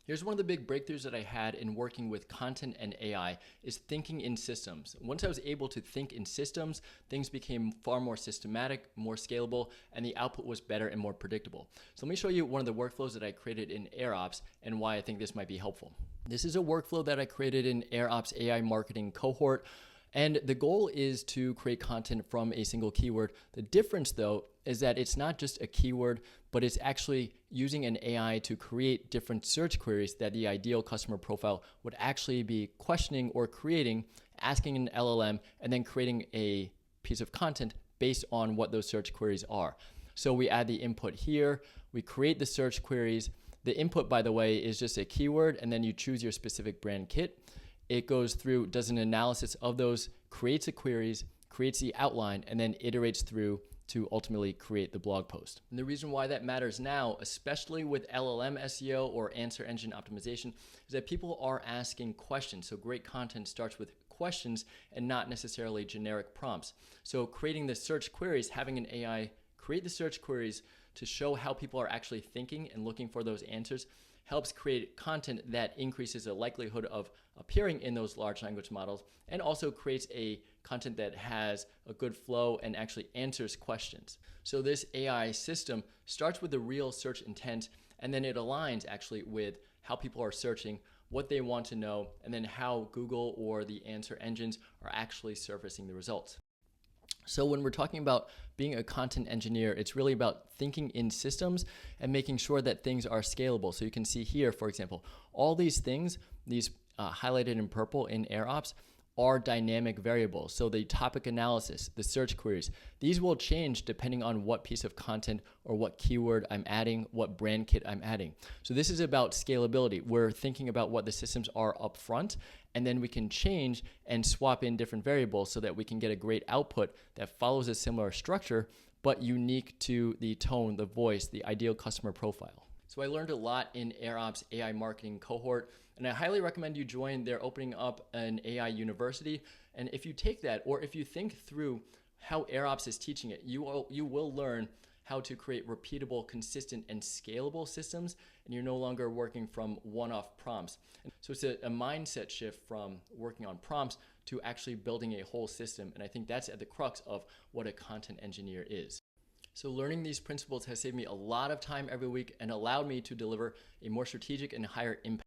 Here's one of the big breakthroughs that I had in working with content and AI is thinking in systems. Once I was able to think in systems, things became far more systematic, more scalable, and the output was better and more predictable. So let me show you one of the workflows that I created in AirOps and why I think this might be helpful. This is a workflow that I created in AirOps AI marketing cohort. And the goal is to create content from a single keyword. The difference though is that it's not just a keyword, but it's actually using an AI to create different search queries that the ideal customer profile would actually be questioning or creating, asking an LLM, and then creating a piece of content based on what those search queries are. So we add the input here, we create the search queries. The input, by the way, is just a keyword, and then you choose your specific brand kit. It goes through, does an analysis of those, creates the queries, creates the outline, and then iterates through to ultimately create the blog post. And the reason why that matters now, especially with LLM SEO or answer engine optimization, is that people are asking questions. So great content starts with questions and not necessarily generic prompts. So creating the search queries, having an AI create the search queries to show how people are actually thinking and looking for those answers helps create content that increases the likelihood of appearing in those large language models, and also creates a content that has a good flow and actually answers questions. So this AI system starts with the real search intent, and then it aligns actually with how people are searching, what they want to know, and then how Google or the answer engines are actually surfacing the results. So when we're talking about being a content engineer, it's really about thinking in systems and making sure that things are scalable. So you can see here, for example, all these things, these highlighted in purple in AirOps, are dynamic variables. So the topic analysis, the search queries, these will change depending on what piece of content or what keyword I'm adding, what brand kit I'm adding. So this is about scalability. We're thinking about what the systems are up front, and then we can change and swap in different variables so that we can get a great output that follows a similar structure, but unique to the tone, the voice, the ideal customer profile. So I learned a lot in AirOps AI marketing cohort, and I highly recommend you join. They're opening up an AI university. And if you take that, or if you think through how AirOps is teaching it, you will learn how to create repeatable, consistent, and scalable systems, and you're no longer working from one-off prompts. So it's a mindset shift from working on prompts to actually building a whole system, and I think that's at the crux of what a content engineer is. So learning these principles has saved me a lot of time every week and allowed me to deliver a more strategic and higher impact